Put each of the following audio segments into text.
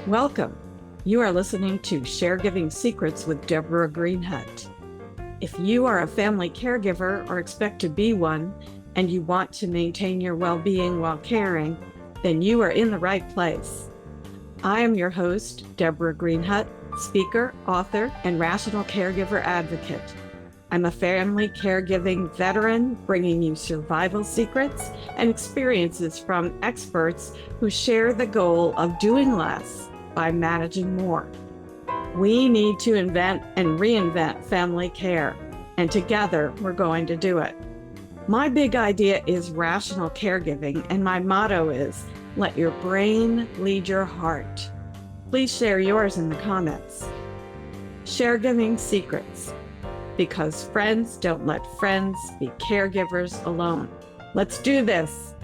Welcome. You are listening to Caregiving Secrets with Deborah Greenhut. If you are a family caregiver or expect to be one, and you want to maintain your well-being while caring, then you are in the right place. I am your host, Deborah Greenhut, speaker, author, and rational caregiver advocate. I'm a family caregiving veteran, bringing you survival secrets and experiences from experts who share the goal of doing less by managing more. We need to invent and reinvent family care, and together we're going to do it. My big idea is rational caregiving, and my motto is, let your brain lead your heart. Please share yours in the comments. Caregiving Secrets, because friends don't let friends be caregivers alone. Let's do this.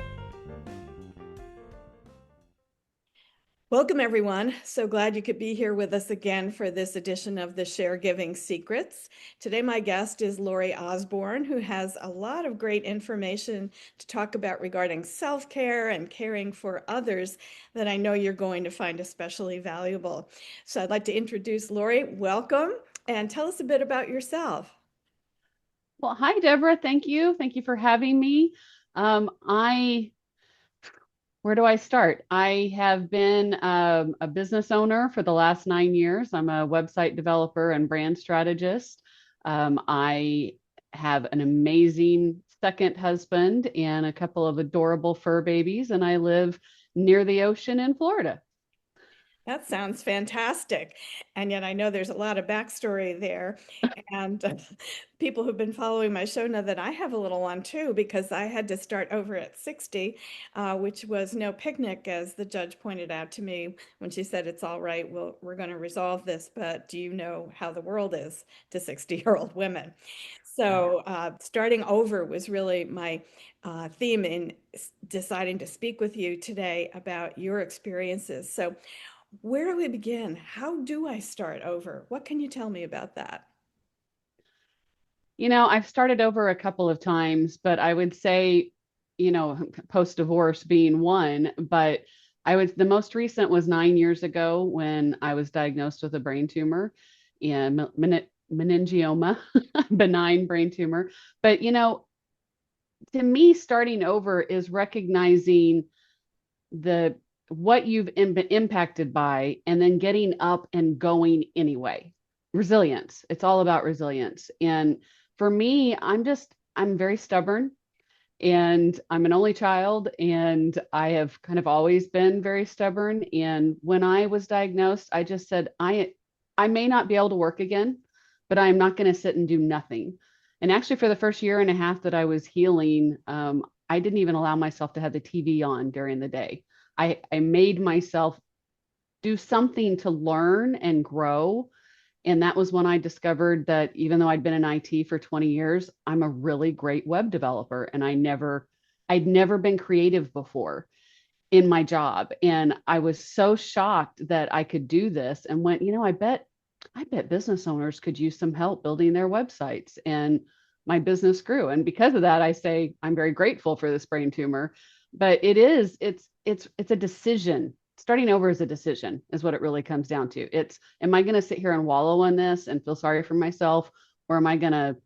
Welcome, everyone. So glad you could be here with us again for this edition of the Caregiving Secrets. Today, my guest is Lori Osborne, who has a lot of great information to talk about regarding self-care and caring for others that I know you're going to find especially valuable. So I'd like to introduce Lori. Welcome, and tell us a bit about yourself. Well, hi, Deborah. Thank you. Thank you for having me. Where do I start? I have been a business owner for the last 9 years. I'm a website developer and brand strategist. I have an amazing second husband and a couple of adorable fur babies, and I live near the ocean in Florida. That sounds fantastic. And yet I know there's a lot of backstory there. And people who've been following my show know that I have a little one too, because I had to start over at 60, which was no picnic, as the judge pointed out to me when she said, it's all right, we're going to resolve this, but do you know how the world is to 60-year-old women? So starting over was really my theme in deciding to speak with you today about your experiences. So where do we begin? How do I start over? What can you tell me about that? I've started over a couple of times, but I would say, post-divorce being one, but the most recent was 9 years ago when I was diagnosed with a brain tumor and meningioma, benign brain tumor. But, to me, starting over is recognizing what you've been impacted by and then getting up and going anyway. Resilience. It's all about resilience. And for me, I'm very stubborn, and I'm an only child, and I have kind of always been very stubborn. And when I was diagnosed, I just said, I may not be able to work again, but I'm not going to sit and do nothing. And actually, for the first year and a half that I was healing, I didn't even allow myself to have the TV on during the day. I made myself do something to learn and grow. And that was when I discovered that even though I'd been in IT for 20 years, I'm a really great web developer. And I'd never been creative before in my job. And I was so shocked that I could do this and went, I bet business owners could use some help building their websites. And my business grew. And because of that, I say I'm very grateful for this brain tumor. But it's a decision. Starting over is a decision, is what it really comes down to. Am I going to sit here and wallow in this and feel sorry for myself, or am I going to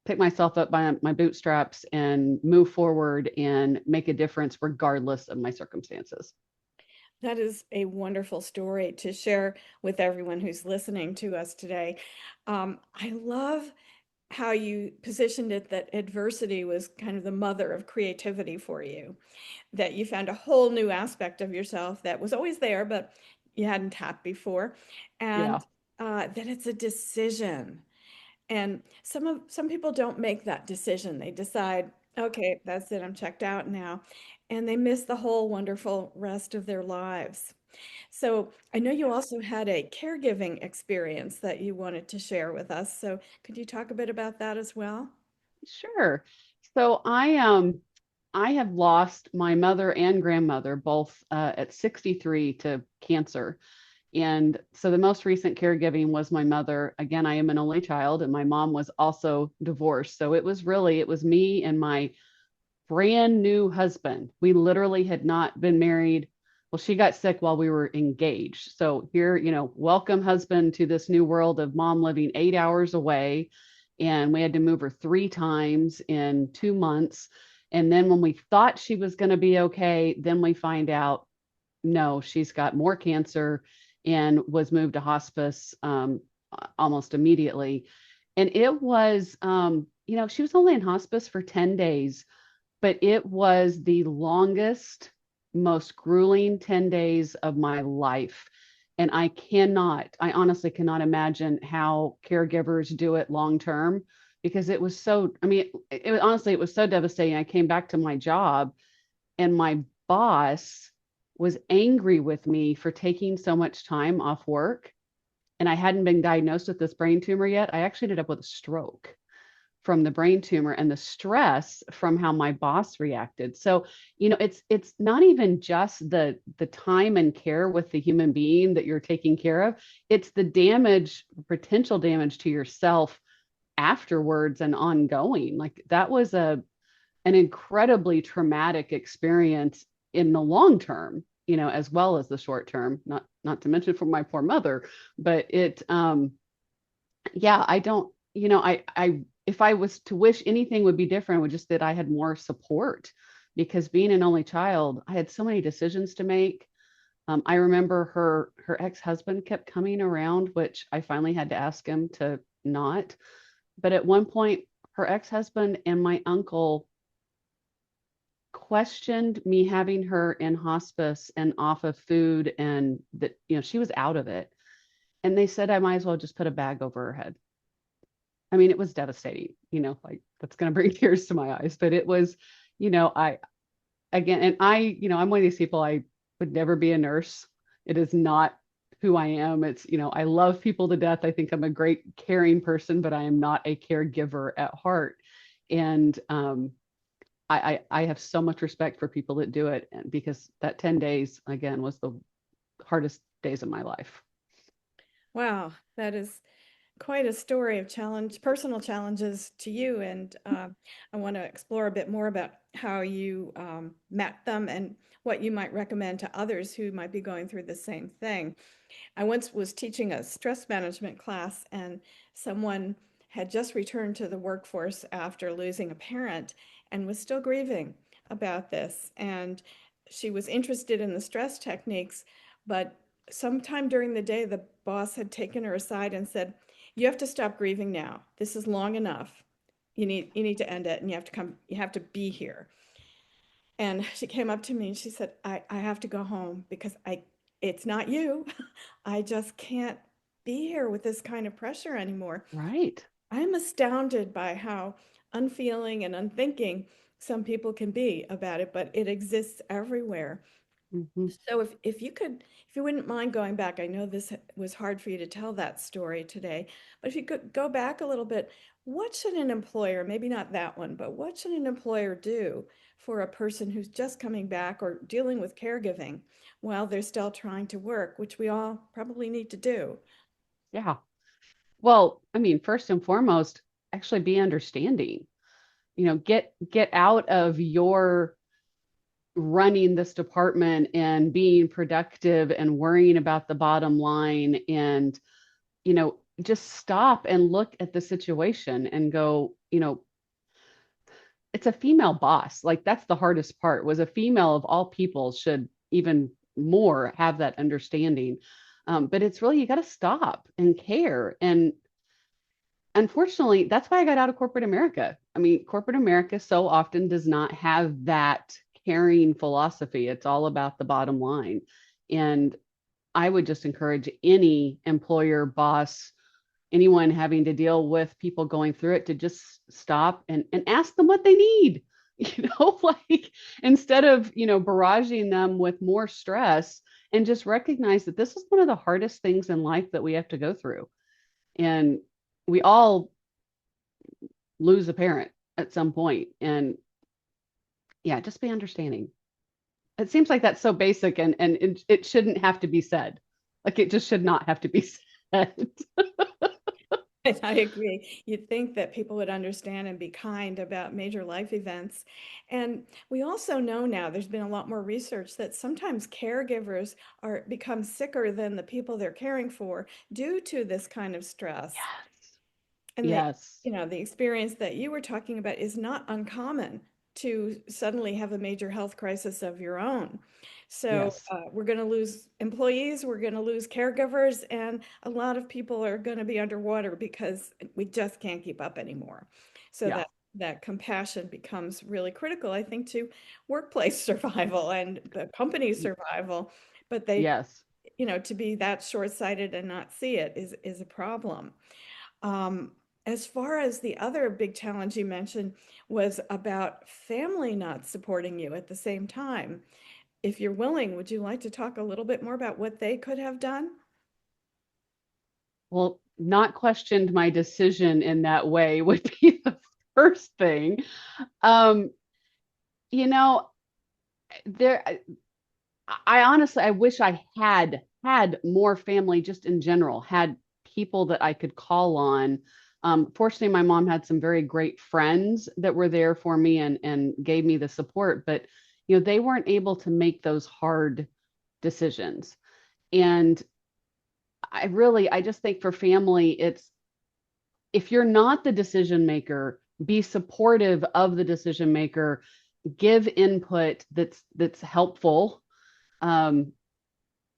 pick myself up by my bootstraps and move forward and make a difference regardless of my circumstances? That is a wonderful story to share with everyone who's listening to us today. I love how you positioned it, that adversity was kind of the mother of creativity for you, that you found a whole new aspect of yourself that was always there, but you hadn't tapped before, Yeah. and that it's a decision. And some people don't make that decision. They decide, okay, that's it, I'm checked out now. And they miss the whole wonderful rest of their lives. So I know you also had a caregiving experience that you wanted to share with us. So could you talk a bit about that as well? Sure. So I have lost my mother and grandmother both at 63 to cancer. And so the most recent caregiving was my mother. Again, I am an only child, and my mom was also divorced. So it was me and my brand new husband. We literally had not been married Well, she got sick while we were engaged. So here, welcome husband to this new world of mom living 8 hours away. And we had to move her 3 times in 2 months. And then when we thought she was going to be okay, then we find out no, she's got more cancer and was moved to hospice almost immediately. And it was, she was only in hospice for 10 days, but it was the longest, most grueling 10 days of my life. And I honestly cannot imagine how caregivers do it long term because it was so, I mean, it was honestly, it was so devastating. I came back to my job and my boss was angry with me for taking so much time off work. And I hadn't been diagnosed with this brain tumor yet. I actually ended up with a stroke from the brain tumor and the stress from how my boss reacted. So, it's not even just the time and care with the human being that you're taking care of. It's the damage, potential damage to yourself afterwards and ongoing. Like that was an incredibly traumatic experience in the long term, as well as the short term, not to mention for my poor mother, but yeah, I don't, I if I was to wish anything would be different, would just that I had more support because being an only child, I had so many decisions to make. I remember her ex-husband kept coming around, which I finally had to ask him to not. But at one point, her ex-husband and my uncle questioned me having her in hospice and off of food and that, she was out of it. And they said I might as well just put a bag over her head. I mean, it was devastating, like that's going to bring tears to my eyes, but it was, I, again, and I'm one of these people, I would never be a nurse. It is not who I am. It's, I love people to death. I think I'm a great caring person, but I am not a caregiver at heart. And I have so much respect for people that do it because that 10 days, again, was the hardest days of my life. Wow, that is quite a story of challenge, personal challenges to you. And I want to explore a bit more about how you met them and what you might recommend to others who might be going through the same thing. I once was teaching a stress management class, and someone had just returned to the workforce after losing a parent and was still grieving about this. And she was interested in the stress techniques, but sometime during the day, the boss had taken her aside and said, "You have to stop grieving now. This is long enough. You need to end it, and you have to be here." And she came up to me and she said, I have to go home because it's not you. I just can't be here with this kind of pressure anymore. Right. I'm astounded by how unfeeling and unthinking some people can be about it, but it exists everywhere. Mm-hmm. So if you wouldn't mind going back, I know this was hard for you to tell that story today, but if you could go back a little bit, what should an employer, maybe not that one, but what should an employer do for a person who's just coming back or dealing with caregiving while they're still trying to work, which we all probably need to do? Yeah. Well, I mean, first and foremost, actually be understanding. Get out of your running this department and being productive and worrying about the bottom line and, just stop and look at the situation and go, it's a female boss. Like that's the hardest part was a female of all people should even more have that understanding. But it's really, you got to stop and care. And unfortunately, that's why I got out of corporate America. I mean, corporate America so often does not have that caring philosophy. It's all about the bottom line. And I would just encourage any employer, boss, anyone having to deal with people going through it to just stop and ask them what they need. Like instead of, barraging them with more stress and just recognize that this is one of the hardest things in life that we have to go through. And we all lose a parent at some point. And yeah, just be understanding. It seems like that's so basic and it shouldn't have to be said. Like it just should not have to be said. I agree. You'd think that people would understand and be kind about major life events. And we also know now there's been a lot more research that sometimes caregivers are become sicker than the people they're caring for due to this kind of stress. Yes. And Yes. the experience that you were talking about is not uncommon to suddenly have a major health crisis of your own. So Yes. we're going to lose employees, we're going to lose caregivers, and a lot of people are going to be underwater because we just can't keep up anymore. So Yeah. that compassion becomes really critical, I think, to workplace survival and the company survival. But Yes. to be that short-sighted and not see it is a problem. Um, as far as the other big challenge you mentioned was about family not supporting you at the same time. If you're willing, would you like to talk a little bit more about what they could have done? Well, not questioned my decision in that way would be the first thing. Um, you know, there I honestly I wish I had more family just in general, had people that I could call on. Fortunately, my mom had some very great friends that were there for me and gave me the support, but they weren't able to make those hard decisions. And I just think for family, it's if you're not the decision maker, be supportive of the decision maker, give input that's helpful. Um,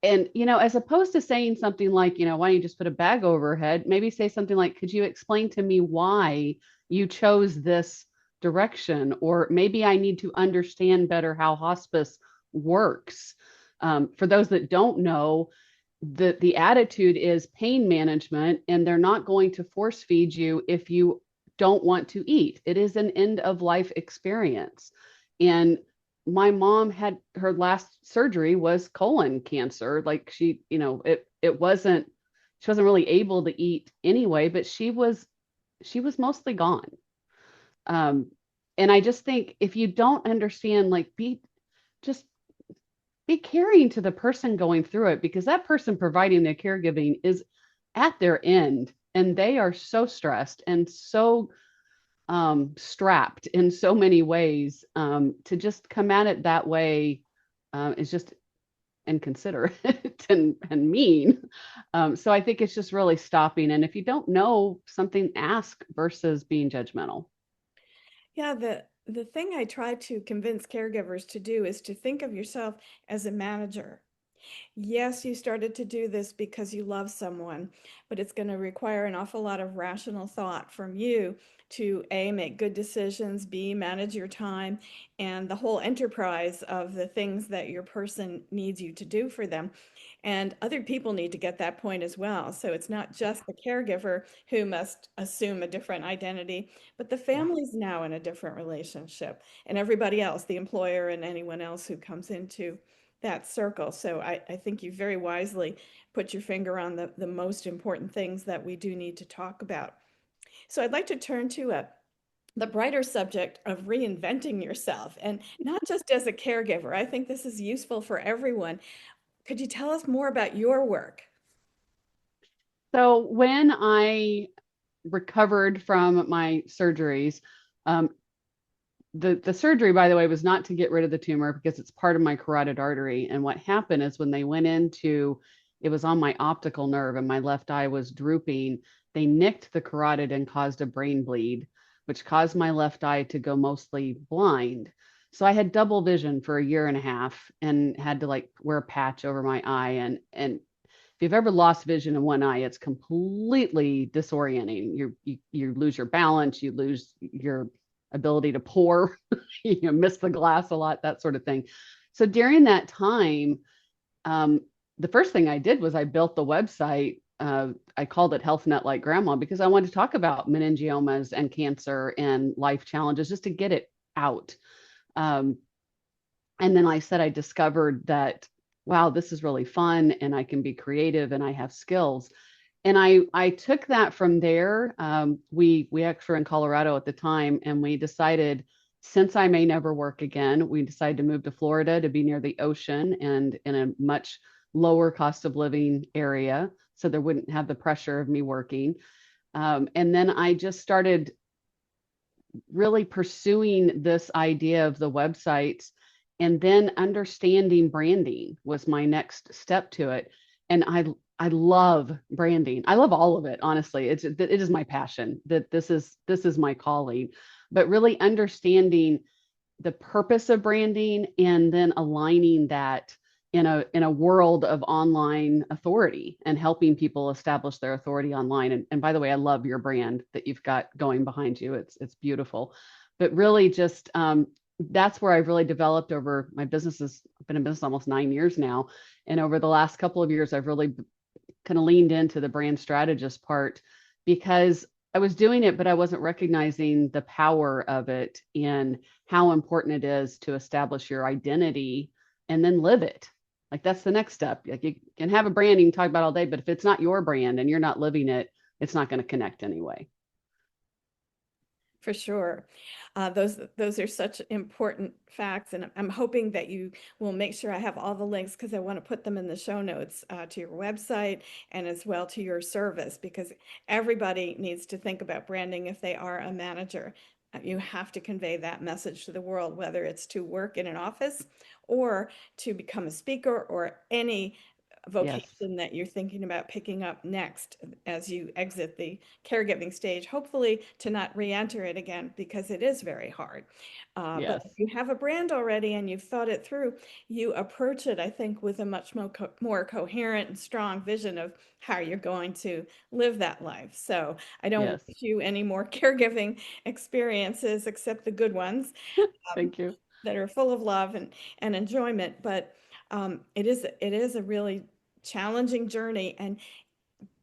and as opposed to saying something like, why don't you just put a bag over her head, maybe say something like, could you explain to me why you chose this direction? Or maybe I need to understand better how hospice works. For those that don't know, the attitude is pain management, and they're not going to force feed you if you don't want to eat. It is an end of life experience. And my mom had her last surgery was colon cancer. Like it wasn't, she wasn't really able to eat anyway, but she was mostly gone. Um, and I just think if you don't understand, like just be caring to the person going through it, because that person providing the caregiving is at their end and they are so stressed and so strapped in so many ways. To just come at it that way is just inconsiderate and mean. So I think it's just really stopping. And if you don't know something, ask versus being judgmental. Yeah, the thing I try to convince caregivers to do is to think of yourself as a manager. Yes, you started to do this because you love someone, but it's going to require an awful lot of rational thought from you to A, make good decisions, B, manage your time, and the whole enterprise of the things that your person needs you to do for them. And other people need to get that point as well. So it's not just the caregiver who must assume a different identity, but the Yeah. family's now in a different relationship, and everybody else, the employer and anyone else who comes into that circle. So I think you very wisely put your finger on the most important things that we do need to talk about. So I'd like to turn to the brighter subject of reinventing yourself, and not just as a caregiver. I think this is useful for everyone. Could you tell us more about your work? So when I recovered from my surgeries, um, the surgery, by the way, was not to get rid of the tumor because it's part of my carotid artery. And what happened is when they went into, it was on my optical nerve and my left eye was drooping. They nicked the carotid and caused a brain bleed, which caused my left eye to go mostly blind. So I had double vision for a year and a half and had to like wear a patch over my eye. And if you've ever lost vision in one eye, it's completely disorienting. You lose your balance, you lose your ability to pour, miss the glass a lot, that sort of thing. So during that time, um, the first thing I did was I built the website. I called it Health Net Like Grandma because I wanted to talk about meningiomas and cancer and life challenges just to get it out. Um, and then I said I discovered that, wow, this is really fun and I can be creative and I have skills. And I took that from there. We actually were in Colorado at the time, and we decided, since I may never work again, we decided to move to Florida to be near the ocean and in a much lower cost of living area, so there wouldn't have the pressure of me working. And then I just started really pursuing this idea of the websites, and then understanding branding was my next step to it. And I love branding. I love all of it, honestly. It is my passion. That this is my calling. But really understanding the purpose of branding and then aligning that in a world of online authority and helping people establish their authority online. And by the way, I love your brand that you've got going behind you. It's beautiful. But really just that's where I've really developed over my business. I've been in business almost 9 years now. And over the last couple of years, I've really kind of leaned into the brand strategist part because I was doing it, but I wasn't recognizing the power of it and how important it is to establish your identity and then live it. Like that's the next step. Like you can have a brand you can talk about all day, but if it's not your brand and you're not living it, it's not going to connect anyway. For sure. Those are such important facts, and I'm hoping that you will make sure I have all the links because I want to put them in the show notes to your website and as well to your service because everybody needs to think about branding if they are a manager. You have to convey that message to the world, whether it's to work in an office or to become a speaker or any Yes. vocation that you're thinking about picking up next as you exit the caregiving stage, hopefully to not re-enter it again because it is very hard. But Yes. if you have a brand already and you've thought it through, you approach it, I think, with a much more coherent and strong vision of how you're going to live that life. So I don't Yes. wish you any more caregiving experiences except the good ones um, Thank you. that are full of love and enjoyment. But it is a really challenging journey, and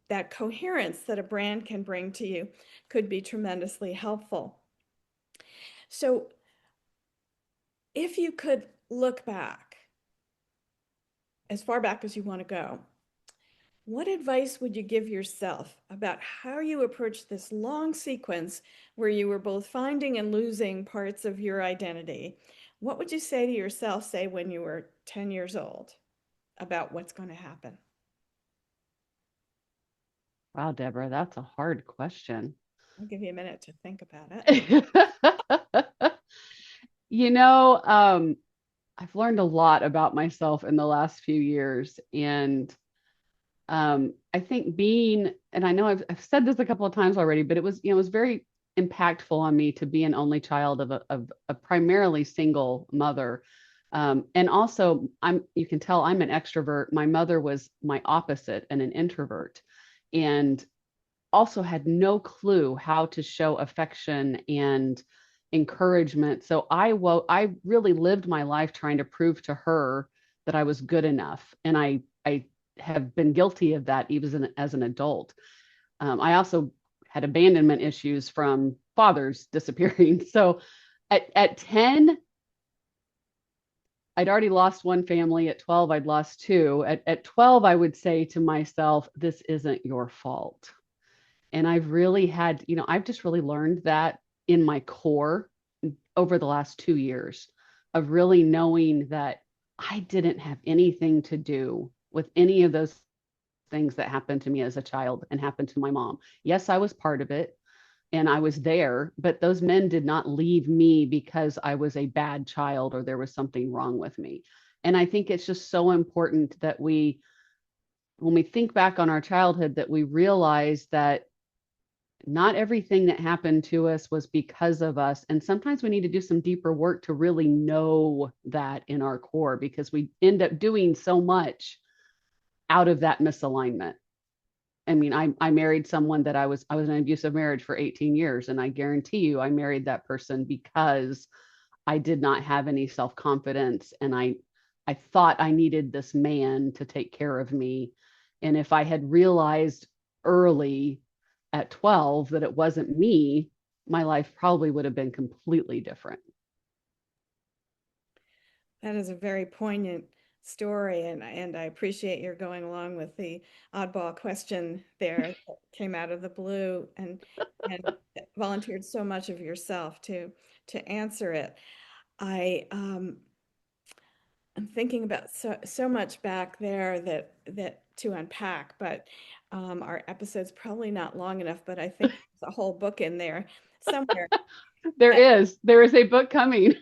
that coherence that a brand can bring to you could be tremendously helpful. So, if you could look back as far back as you want to go, what advice would you give yourself about how you approached this long sequence where you were both finding and losing parts of your identity? What would you say to yourself, say, when you were 10 years old about what's going to happen? Wow, Deborah, that's a hard question. I'll give you a minute to think about it. you know, um, I've learned a lot about myself in the last few years. And I think and I know I've said this a couple of times already, but it was very impactful on me to be an only child of a primarily single mother. And also, you can tell I'm an extrovert. My mother was my opposite and an introvert, and also had no clue how to show affection and encouragement. So I really lived my life trying to prove to her that I was good enough. And I have been guilty of that even as an adult. I also had abandonment issues from fathers disappearing. So at 10, I'd already lost one family. At 12, I'd lost two. At 12, I would say to myself, this isn't your fault. And I've just really learned that in my core over the last 2 years of really knowing that I didn't have anything to do with any of those things that happened to me as a child and happened to my mom. Yes, I was part of it and I was there, but those men did not leave me because I was a bad child or there was something wrong with me. And I think it's just so important that when we think back on our childhood, that we realize that not everything that happened to us was because of us. And sometimes we need to do some deeper work to really know that in our core because we end up doing so much out of that misalignment. I mean, I married someone that I was in an abusive marriage for 18 years. And I guarantee you, I married that person because I did not have any self-confidence. And I thought I needed this man to take care of me. And if I had realized early at 12 that it wasn't me, my life probably would have been completely different. That is a very poignant story, and I appreciate your going along with the oddball question there that came out of the blue and volunteered so much of yourself to answer it. I I'm thinking about so much back there that to unpack, but our episode's probably not long enough, but I think there's a whole book in there somewhere. There is a book coming.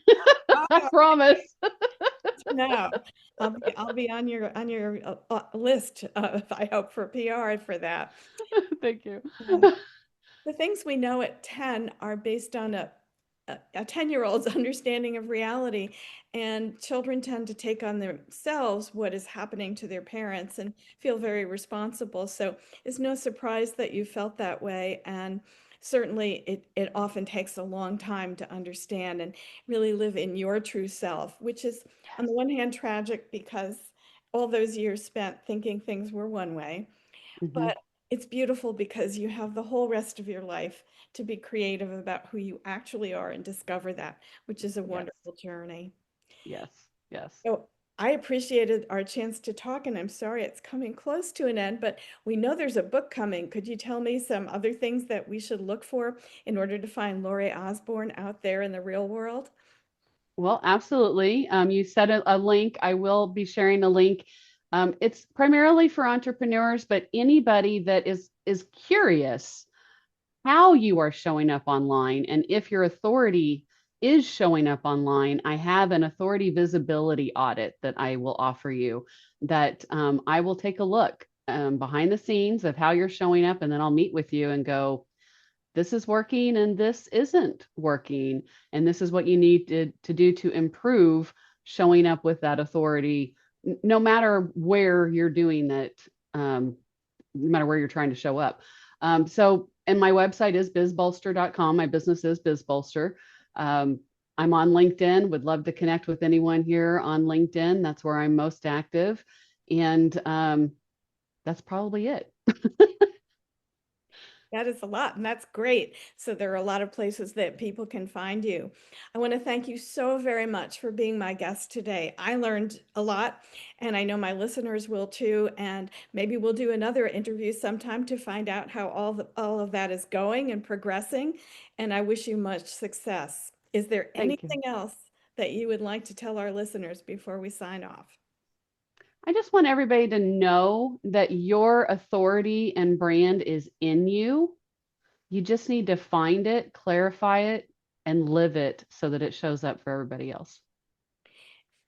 I Oh, promise. no, I'll be on your list, I hope, for PR for that. Thank you. The things we know at 10 are based on a 10-year-old's understanding of reality, and children tend to take on themselves what is happening to their parents and feel very responsible. So it's no surprise that you felt that way, and certainly it often takes a long time to understand and really live in your true self, which is on the one hand tragic because all those years spent thinking things were one way, Mhm. but it's beautiful because you have the whole rest of your life to be creative about who you actually are and discover that, which is a Yes. wonderful journey. Yes. Yes. So I appreciated our chance to talk, and I'm sorry it's coming close to an end, but we know there's a book coming. Could you tell me some other things that we should look for in order to find Laurie Osborne out there in the real world? Well, absolutely. You said a link. I will be sharing a link. It's primarily for entrepreneurs, but anybody that is curious how you are showing up online and if your authority is showing up online, I have an authority visibility audit that I will offer you that I will take a look behind the scenes of how you're showing up, and then I'll meet with you and go, this is working and this isn't working. And this is what you need to do to improve showing up with that authority, no matter where you're doing that, no matter where you're trying to show up. And my website is bizbolster.com. My business is bizbolster. I'm on LinkedIn, would love to connect with anyone here on LinkedIn. That's where I'm most active. And that's probably it. That is a lot, and that's great. So there are a lot of places that people can find you. I want to thank you so very much for being my guest today. I learned a lot, and I know my listeners will too. And maybe we'll do another interview sometime to find out how all of that is going and progressing. And I wish you much success. Is there Thank you. anything else that you would like to tell our listeners before we sign off? I just want everybody to know that your authority and brand is in you. You just need to find it, clarify it, and live it so that it shows up for everybody else.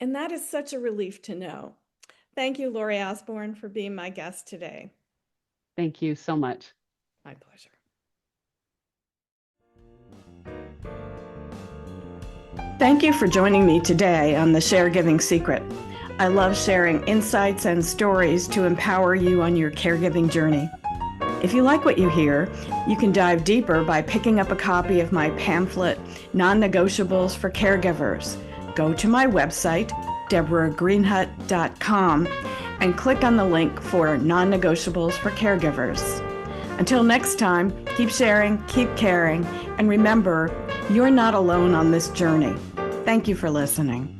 And that is such a relief to know. Thank you, Laurie Osborne, for being my guest today. Thank you so much. My pleasure. Thank you for joining me today on the Caregiving Secret. I love sharing insights and stories to empower you on your caregiving journey. If you like what you hear, you can dive deeper by picking up a copy of my pamphlet, Non-Negotiables for Caregivers. Go to my website, deborahgreenhut.com, and click on the link for Non-Negotiables for Caregivers. Until next time, keep sharing, keep caring, and remember, you're not alone on this journey. Thank you for listening.